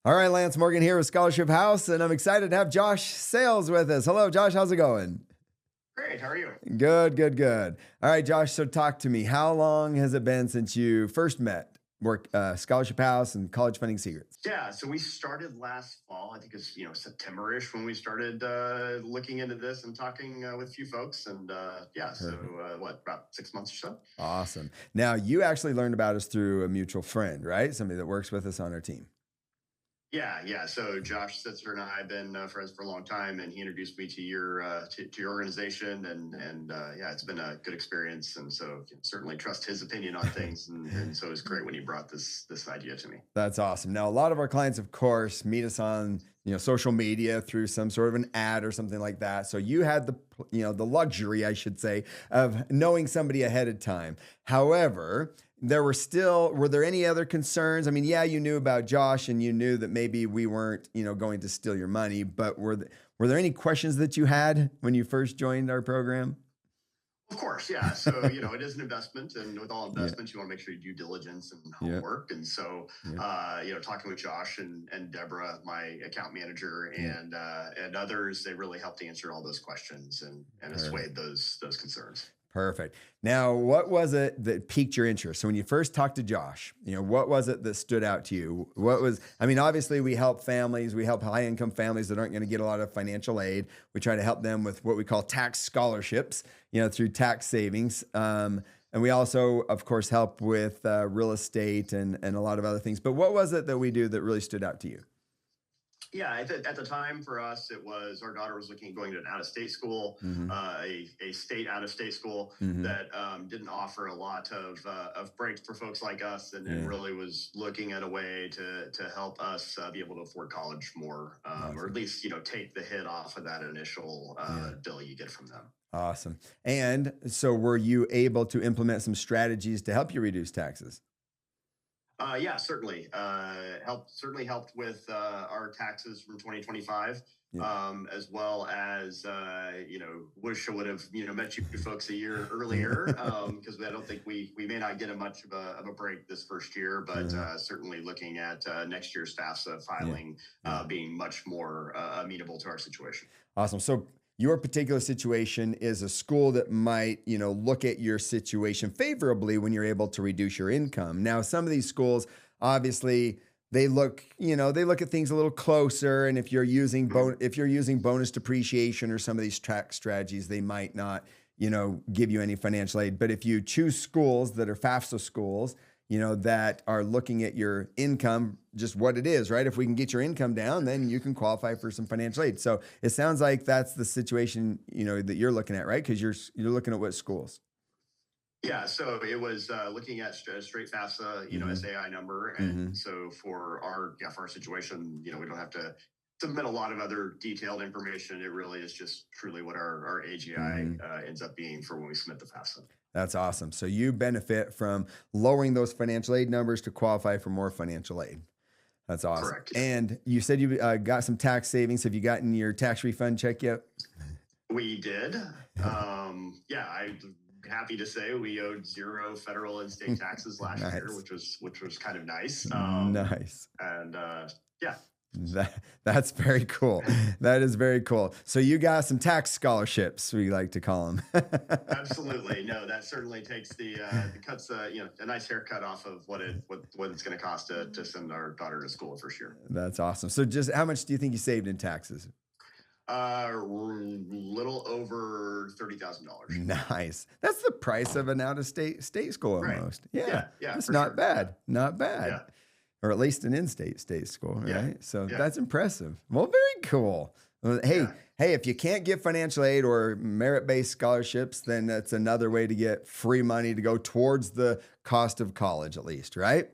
All right, Lance Morgan here with Scholarship House, and I'm excited to have Josh Sales with us. Hello, Josh. How's it going? Great. How are you? Good, good, good. All right, Josh. So talk to me. How long has it been since you first met Scholarship House and College Funding Secrets? Yeah, so we started last fall. I think it's September-ish when we started looking into this and talking with a few folks. And Perfect. about 6 months or so? Awesome. Now, you actually learned about us through a mutual friend, right? Somebody that works with us on our team. Yeah. So Josh Sitzer and I have been friends for a long time, and he introduced me to your organization, and it's been a good experience. And so certainly trust his opinion on things, and so it's great when he brought this idea to me. That's awesome. Now, a lot of our clients, of course, meet us on social media through some sort of an ad or something like that. So you had the luxury, I should say, of knowing somebody ahead of time. However, were there any other concerns? I mean, yeah, you knew about Josh and you knew that maybe we weren't, going to steal your money, but were there any questions that you had when you first joined our program? Of course, yeah. So, it is an investment, and with all investments, you want to make sure you do diligence and Yeah. homework. And so, talking with Josh and Deborah, my account manager, and others, they really helped answer all those questions and assuade those concerns. Perfect. Now, what was it that piqued your interest? So when you first talked to Josh, what was it that stood out to you? Obviously we help families, we help high income families that aren't going to get a lot of financial aid. We try to help them with what we call tax scholarships, through tax savings. And we also, of course, help with real estate and a lot of other things. But what was it that we do that really stood out to you? Yeah, at the time for us, it was our daughter was looking at going to an out-of-state school, Mm-hmm. a state out-of-state school Mm-hmm. that didn't offer a lot of breaks for folks like us, and really was looking at a way to help us be able to afford college more, Awesome. or at least take the hit off of that initial bill you get from them. Awesome. And so were you able to implement some strategies to help you reduce taxes? Yeah, certainly. Certainly helped with our taxes from 2025, as well as wish I would have met you folks a year earlier, because I don't think we may not get much of a break this first year, but certainly looking at next year's FAFSA filing being much more amenable to our situation. Awesome. So your particular situation is a school that might, look at your situation favorably when you're able to reduce your income. Now, some of these schools, obviously, they look at things a little closer. And if you're using bonus depreciation or some of these tax strategies, they might not, give you any financial aid. But if you choose schools that are FAFSA schools, that are looking at your income, just what it is, right? If we can get your income down, then you can qualify for some financial aid. So it sounds like that's the situation, that you're looking at, right? Because you're looking at what schools? Yeah, so it was looking at straight FAFSA, SAI number, and so for our situation, we don't have to submit a lot of other detailed information. It really is just truly what our AGI ends up being for when we submit the FAFSA. That's awesome. So you benefit from lowering those financial aid numbers to qualify for more financial aid. That's awesome. Correct. And you said you got some tax savings. Have you gotten your tax refund check yet? We did. I'm happy to say we owed 0 federal and state taxes last Nice. year, which was kind of nice. Nice. And That's very cool. That is very cool. So you got some tax scholarships, we like to call them. Absolutely. No, that certainly takes cuts a nice haircut off of what it's going to cost to send our daughter to school for sure. That's awesome. So just how much do you think you saved in taxes? Little over $30,000. Nice. That's the price of an out-of-state school almost. Right. Yeah. That's for not sure. bad. Not bad. Yeah. Or at least an in-state school, right? Yeah. So Yeah. that's impressive. Well, very cool. Well, hey, if you can't get financial aid or merit-based scholarships, then that's another way to get free money to go towards the cost of college, at least, right?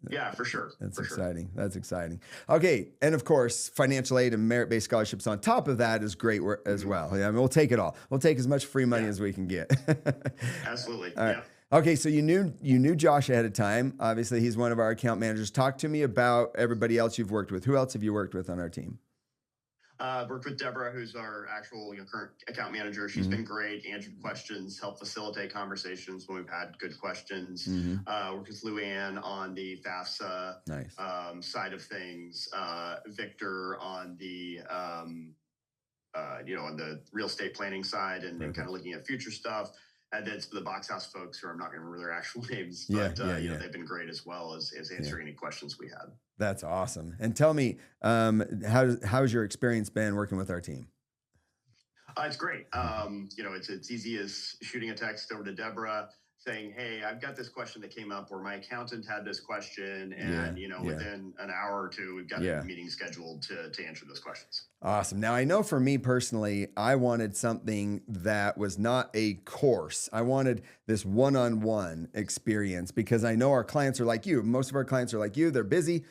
Yeah, for sure. That's For exciting. Sure. That's exciting. Okay. And of course, financial aid and merit-based scholarships on top of that is great as well. Yeah, I mean, we'll take it all. We'll take as much free money as we can get. Absolutely. All right. Okay, so you knew Josh ahead of time. Obviously, he's one of our account managers. Talk to me about everybody else you've worked with. Who else have you worked with on our team? Worked with Deborah, who's our actual current account manager. She's been great, answered questions, helped facilitate conversations when we've had good questions. Worked with Luann on the FAFSA Nice. side of things. Victor on the on the real estate planning side and kind of looking at future stuff. And then the box house folks, who I'm not going to remember their actual names, but they've been great as well as answering any questions we had. That's awesome. And tell me, how's your experience been working with our team? It's great. It's easy as shooting a text over to Deborah saying, hey, I've got this question that came up, or my accountant had this question, and within an hour or two, we've got a meeting scheduled to answer those questions. Awesome. Now, I know for me personally, I wanted something that was not a course. I wanted this one-on-one experience, because I know our clients are like you. Most of our clients are like you. They're busy.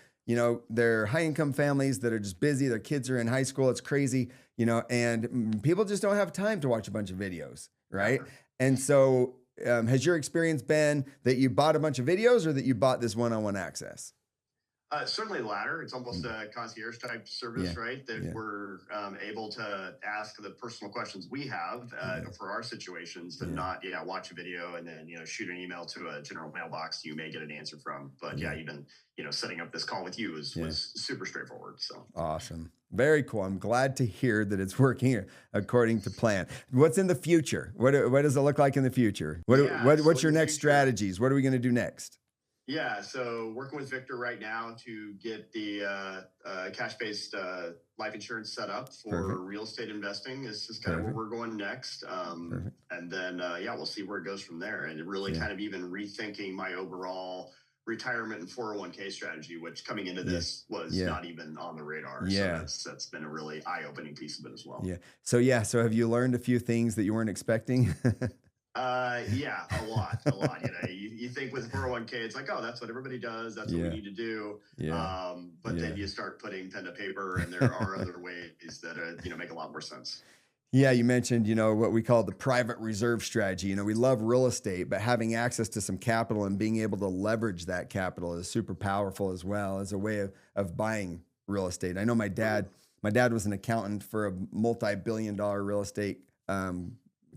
They're high-income families that are just busy. Their kids are in high school. It's crazy, and people just don't have time to watch a bunch of videos, right? And so has your experience been that you bought a bunch of videos, or that you bought this one-on-one access? Certainly the latter. It's almost a concierge type service, right? That we're able to ask the personal questions we have for our situations, to not watch a video and then shoot an email to a general mailbox you may get an answer from. But even setting up this call with you was super straightforward. So awesome. Very cool. I'm glad to hear that it's working according to plan. What's in the future? What does it look like in the future? What's your next strategies? What are we going to do next? Yeah, so working with Victor right now to get the cash-based life insurance set up for real estate investing is kind of where we're going next. And then, we'll see where it goes from there. And really kind of even rethinking my overall retirement and 401k strategy, which coming into this was not even on the radar. So that's been a really eye-opening piece of it as well. So have you learned a few things that you weren't expecting? A lot. You think with 401k, it's like, oh, that's what everybody does. That's what we need to do. But then you start putting pen to paper, and there are other ways that make a lot more sense. Yeah, you mentioned, what we call the private reserve strategy. We love real estate, but having access to some capital and being able to leverage that capital is super powerful as well as a way of buying real estate. I know my dad was an accountant for a multi-billion-dollar real estate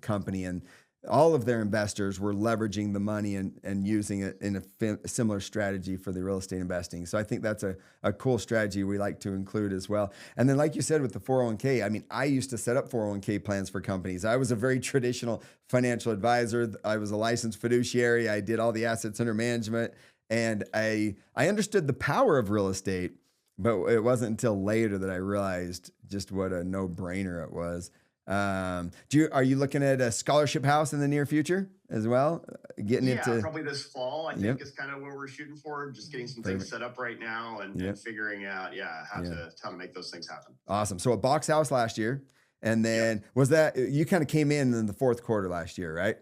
company, and all of their investors were leveraging the money and using it in a similar strategy for the real estate investing. So I think that's a cool strategy we like to include as well. And then, like you said, with the 401k, I mean, I used to set up 401k plans for companies. I was a very traditional financial advisor. I was a licensed fiduciary. I did all the assets under management, and I understood the power of real estate, but it wasn't until later that I realized just what a no-brainer it was. Are you looking at a scholarship house in the near future as well? Probably this fall, I think is kind of what we're shooting for. Just getting some things set up right now and figuring out, how to make those things happen. Awesome. So a box house last year, and then was that you kind of came in the fourth quarter last year, right?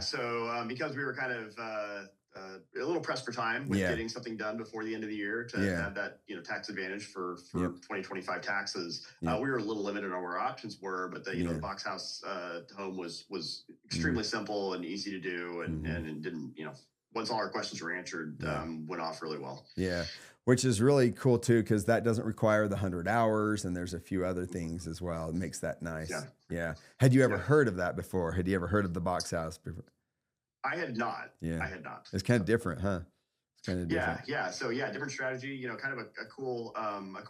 So because we were kind of a little pressed for time with getting something done before the end of the year to have that tax advantage for 2025 taxes, we were a little limited on where our options were, but the box house home was extremely simple and easy to do, and didn't once all our questions were answered, went off really well. Which is really cool too, because that doesn't require the 100 hours, and there's a few other things as well. It makes that nice. Had you ever heard of that before? Had you ever heard of the box house before? I had not. I had not. It's kind of different, huh? It's kind of different. So different strategy. Kind of a cool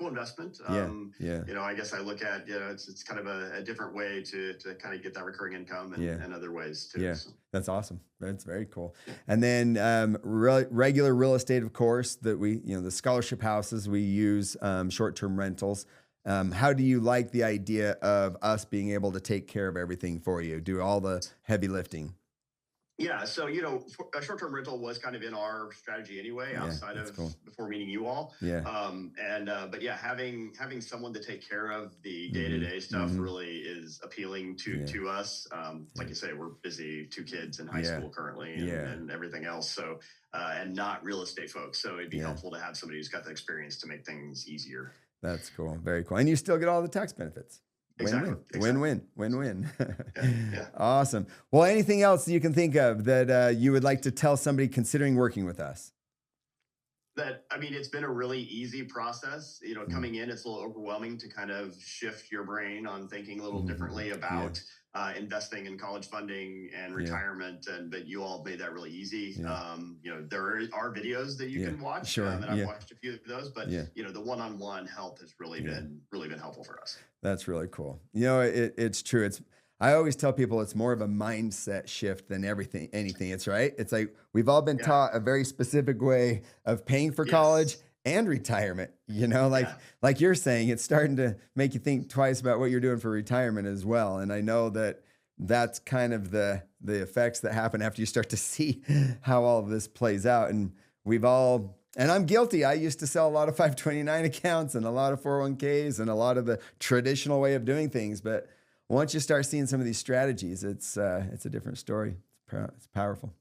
investment. I guess I look at it's kind of a different way to kind of get that recurring income and other ways too. So. That's awesome. That's very cool. And then regular real estate, of course, that we the scholarship houses we use, short-term rentals. How do you like the idea of us being able to take care of everything for you, do all the heavy lifting? So a short-term rental was kind of in our strategy anyway, outside of before meeting you all. But having someone to take care of the day-to-day stuff really is appealing to us. Like you say, we're busy, 2 kids in high school currently, and everything else. So and not real estate folks. So it'd be helpful to have somebody who's got the experience to make things easier. That's cool. Very cool. And you still get all the tax benefits. Exactly. Win-win. Awesome. Well, anything else you can think of that you would like to tell somebody considering working with us? that, I mean, it's been a really easy process. Coming in, it's a little overwhelming to kind of shift your brain on thinking a little differently Yeah. about investing in college funding and Yeah. retirement, and but you all made that really easy. Yeah. There are videos that you Yeah. can watch, Sure. and I've Yeah. watched a few of those. But Yeah. the one-on-one help has Yeah. really been helpful for us. That's really cool. It's true. I always tell people it's more of a mindset shift than anything. It's right. It's like we've all been Yeah. taught a very specific way of paying for Yes. college and retirement. Yeah. Like you're saying, it's starting to make you think twice about what you're doing for retirement as well. And I know that that's kind of the effects that happen after you start to see how all of this plays out. And I'm guilty. I used to sell a lot of 529 accounts and a lot of 401ks and a lot of the traditional way of doing things. But once you start seeing some of these strategies, it's a different story. It's powerful.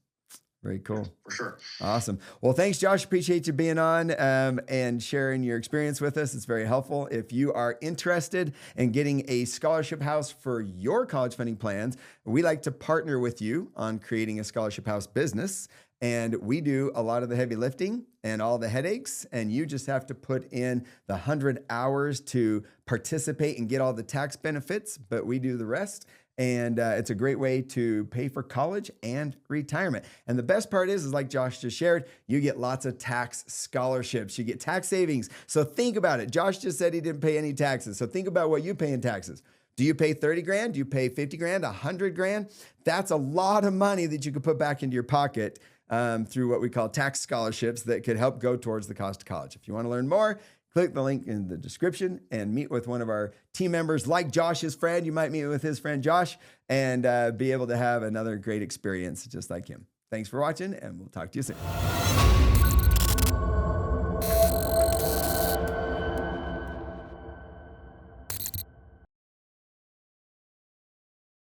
Very cool. For sure. Awesome. Well, thanks, Josh. Appreciate you being on and sharing your experience with us. It's very helpful. If you are interested in getting a scholarship house for your college funding plans, we like to partner with you on creating a scholarship house business. And we do a lot of the heavy lifting and all the headaches. And you just have to put in the 100 hours to participate and get all the tax benefits, but we do the rest. And it's a great way to pay for college and retirement. And the best part is like Josh just shared, you get lots of tax scholarships. You get tax savings. So think about it. Josh just said he didn't pay any taxes. So think about what you pay in taxes. Do you pay 30 grand? Do you pay 50 grand, 100 grand? That's a lot of money that you could put back into your pocket through what we call tax scholarships that could help go towards the cost of college. If you want to learn more, click the link in the description and meet with one of our team members like Josh's friend. You might meet with his friend Josh and be able to have another great experience just like him. Thanks for watching, and we'll talk to you soon.